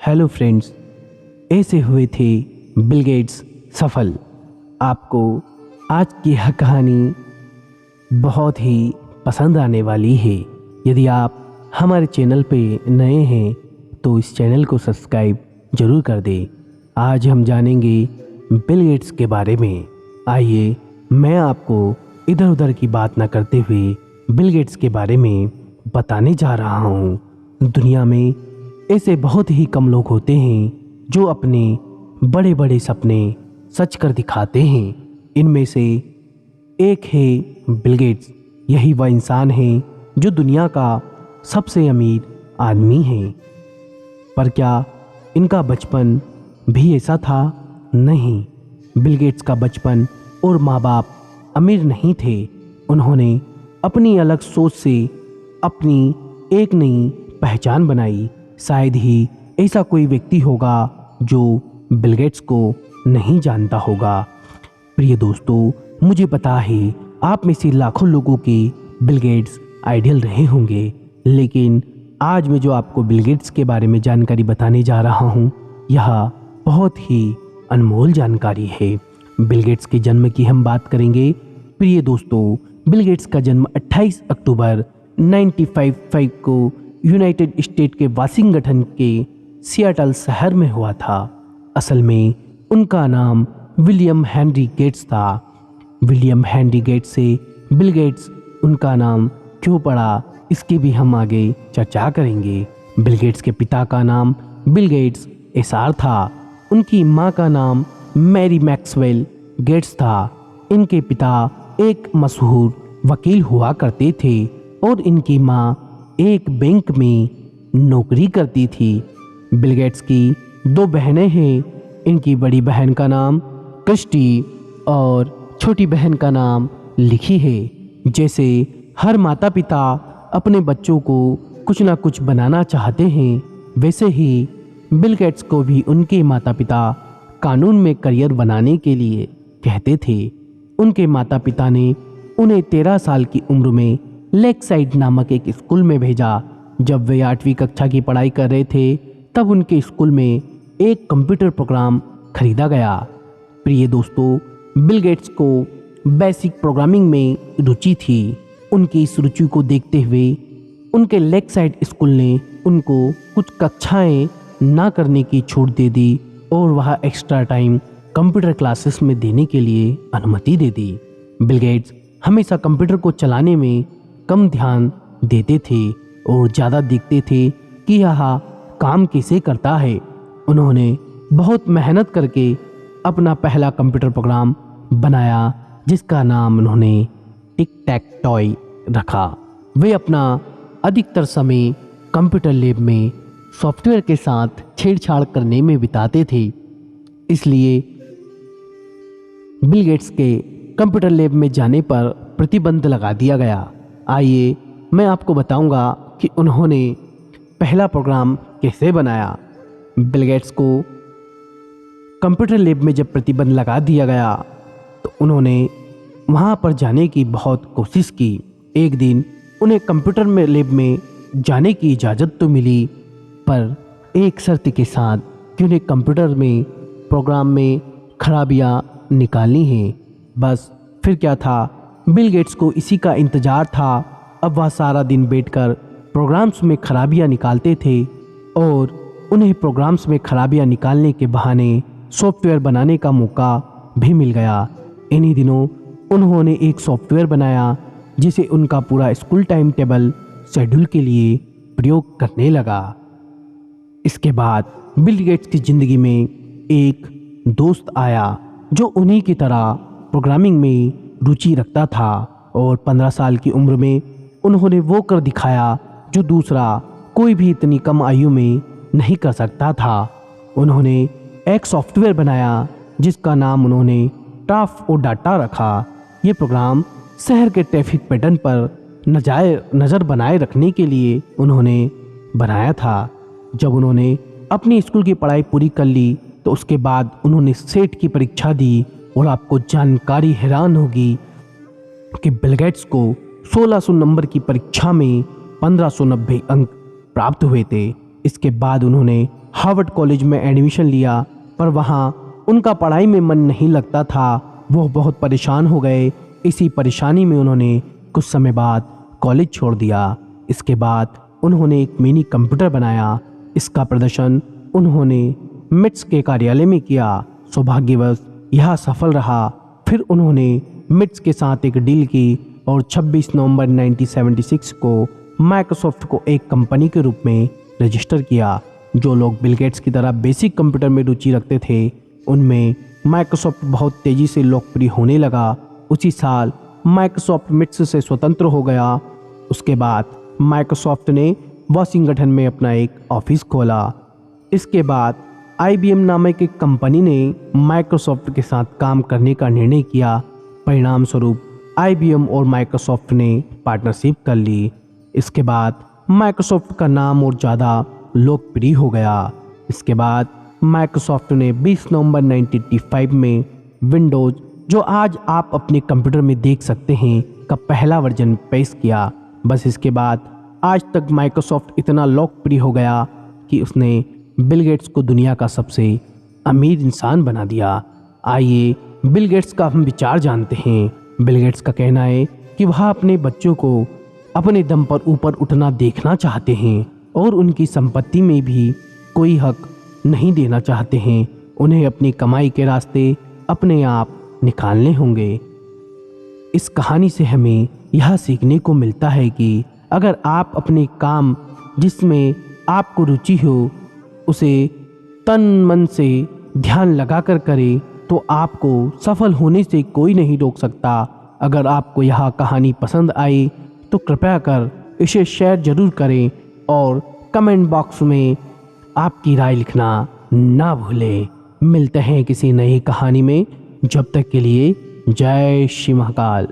Hello friends, ऐसे हुए थे बिल गेट्स सफल। आपको आज की यह कहानी बहुत ही पसंद आने वाली है। यदि आप हमारे चैनल पे नए हैं तो इस चैनल को सब्सक्राइब जरूर कर दें। आज हम जानेंगे बिल गेट्स के बारे में। आइए मैं आपको इधर उधर की बात ना करते हुए बिल गेट्स के बारे में बताने जा रहा हूँ। दुनिया में ऐसे बहुत ही कम लोग होते हैं जो अपने बड़े बड़े सपने सच कर दिखाते हैं। इनमें से एक है बिल गेट्स। यही वह इंसान है जो दुनिया का सबसे अमीर आदमी है। पर क्या इनका बचपन भी ऐसा था? नहीं, बिल गेट्स का बचपन और माँ बाप अमीर नहीं थे। उन्होंने अपनी अलग सोच से अपनी एक नई पहचान बनाई। शायद ही ऐसा कोई व्यक्ति होगा जो बिल गेट्स को नहीं जानता होगा। प्रिय दोस्तों, मुझे पता है आप में से लाखों लोगों के बिल गेट्स आइडियल रहे होंगे, लेकिन आज मैं जो आपको बिल गेट्स के बारे में जानकारी बताने जा रहा हूँ, यह बहुत ही अनमोल जानकारी है। बिल गेट्स के जन्म की हम बात करेंगे। प्रिय दोस्तों, बिल गेट्स का जन्म 28 अक्टूबर 1955 को यूनाइटेड स्टेट के वाशिंगटन के सियाटल शहर में हुआ था। असल में उनका नाम विलियम हेनरी गेट्स था। विलियम हेनरी गेट्स से बिल गेट्स उनका नाम क्यों पड़ा, इसकी भी हम आगे चर्चा करेंगे। बिल गेट्स के पिता का नाम बिल गेट्स एसार था। उनकी माँ का नाम मैरी मैक्सवेल गेट्स था। इनके पिता एक मशहूर वकील हुआ करते थे और इनकी माँ एक बैंक में नौकरी करती थी। बिल गेट्स की दो बहनें हैं। इनकी बड़ी बहन का नाम क्रिस्टी और छोटी बहन का नाम लिखी है। जैसे हर माता पिता अपने बच्चों को कुछ ना कुछ बनाना चाहते हैं, वैसे ही बिल गेट्स को भी उनके माता पिता कानून में करियर बनाने के लिए कहते थे। उनके माता पिता ने उन्हें 13 साल की उम्र में लेक साइड नामक एक स्कूल में भेजा। जब वे 8वीं कक्षा की पढ़ाई कर रहे थे तब उनके स्कूल में एक कंप्यूटर प्रोग्राम खरीदा गया। प्रिय दोस्तों, बिल गेट्स को बेसिक प्रोग्रामिंग में रुचि थी। उनकी इस रुचि को देखते हुए उनके लेक साइड स्कूल ने उनको कुछ कक्षाएं ना करने की छूट दे दी और वह एक्स्ट्रा टाइम कंप्यूटर क्लासेस में देने के लिए अनुमति दे दी। बिल गेट्स हमेशा कंप्यूटर को चलाने में कम ध्यान देते थे और ज़्यादा देखते थे कि यह काम कैसे करता है। उन्होंने बहुत मेहनत करके अपना पहला कंप्यूटर प्रोग्राम बनाया जिसका नाम उन्होंने टिक टैक टॉय रखा। वे अपना अधिकतर समय कंप्यूटर लैब में सॉफ्टवेयर के साथ छेड़छाड़ करने में बिताते थे। इसलिए बिल गेट्स के कंप्यूटर लैब में जाने पर प्रतिबंध लगा दिया गया। आइए मैं आपको बताऊंगा कि उन्होंने पहला प्रोग्राम कैसे बनाया। बिल गेट्स को कंप्यूटर लैब में जब प्रतिबंध लगा दिया गया तो उन्होंने वहां पर जाने की बहुत कोशिश की। एक दिन उन्हें कंप्यूटर में लैब में जाने की इजाज़त तो मिली, पर एक शर्त के साथ कि उन्हें कंप्यूटर में प्रोग्राम में खराबियां निकालनी हैं। बस फिर क्या था, बिल गेट्स को इसी का इंतज़ार था। अब वह सारा दिन बैठकर प्रोग्राम्स में खराबियां निकालते थे और उन्हें प्रोग्राम्स में खराबियां निकालने के बहाने सॉफ्टवेयर बनाने का मौका भी मिल गया। इन्हीं दिनों उन्होंने एक सॉफ्टवेयर बनाया जिसे उनका पूरा स्कूल टाइम टेबल शेड्यूल के लिए प्रयोग करने लगा। इसके बाद बिल गेट्स की ज़िंदगी में एक दोस्त आया जो उन्हीं की तरह प्रोग्रामिंग में रुचि रखता था और 15 साल की उम्र में उन्होंने वो कर दिखाया जो दूसरा कोई भी इतनी कम आयु में नहीं कर सकता था। उन्होंने एक सॉफ्टवेयर बनाया जिसका नाम उन्होंने टाफ ओ डाटा रखा। ये प्रोग्राम शहर के ट्रैफिक पैटर्न पर नज़र बनाए रखने के लिए उन्होंने बनाया था। जब उन्होंने अपनी स्कूल की पढ़ाई पूरी कर ली तो उसके बाद उन्होंने सेट की परीक्षा दी और आपको जानकारी हैरान होगी कि बिल गेट्स को 1600 नंबर की परीक्षा में 1590 अंक प्राप्त हुए थे। इसके बाद उन्होंने हार्वर्ड कॉलेज में एडमिशन लिया, पर वहाँ उनका पढ़ाई में मन नहीं लगता था। वो बहुत परेशान हो गए। इसी परेशानी में उन्होंने कुछ समय बाद कॉलेज छोड़ दिया। इसके बाद उन्होंने एक मिनी कंप्यूटर बनाया। इसका प्रदर्शन उन्होंने मिट्स के कार्यालय में किया। सौभाग्यवश यह सफल रहा। फिर उन्होंने मिट्स के साथ एक डील की और 26 नवंबर 1976 को माइक्रोसॉफ्ट को एक कंपनी के रूप में रजिस्टर किया। जो लोग बिल गेट्स की तरह बेसिक कंप्यूटर में रुचि रखते थे, उनमें माइक्रोसॉफ्ट बहुत तेज़ी से लोकप्रिय होने लगा। उसी साल माइक्रोसॉफ्ट मिट्स से स्वतंत्र हो गया। उसके बाद माइक्रोसॉफ्ट ने वाशिंगटन में अपना एक ऑफिस खोला। इसके बाद IBM नामक एक कंपनी ने माइक्रोसॉफ्ट के साथ काम करने का निर्णय किया। परिणाम स्वरूप IBM और माइक्रोसॉफ्ट ने पार्टनरशिप कर ली। इसके बाद माइक्रोसॉफ्ट का नाम और ज़्यादा लोकप्रिय हो गया। इसके बाद माइक्रोसॉफ्ट ने 20 नवंबर 1985 में विंडोज़, जो आज आप अपने कंप्यूटर में देख सकते हैं, का पहला वर्जन पेश किया। बस इसके बाद आज तक माइक्रोसॉफ्ट इतना लोकप्रिय हो गया कि उसने बिल गेट्स को दुनिया का सबसे अमीर इंसान बना दिया। आइए बिल गेट्स का हम विचार जानते हैं। बिल गेट्स का कहना है कि वह अपने बच्चों को अपने दम पर ऊपर उठना देखना चाहते हैं और उनकी संपत्ति में भी कोई हक नहीं देना चाहते हैं। उन्हें अपनी कमाई के रास्ते अपने आप निकालने होंगे। इस कहानी से हमें यह सीखने को मिलता है कि अगर आप अपने काम जिसमें आपको रुचि हो उसे तन मन से ध्यान लगाकर करें तो आपको सफल होने से कोई नहीं रोक सकता। अगर आपको यह कहानी पसंद आई तो कृपया कर इसे शेयर जरूर करें और कमेंट बॉक्स में आपकी राय लिखना ना भूलें। मिलते हैं किसी नई कहानी में। जब तक के लिए जय श्री महाकाल।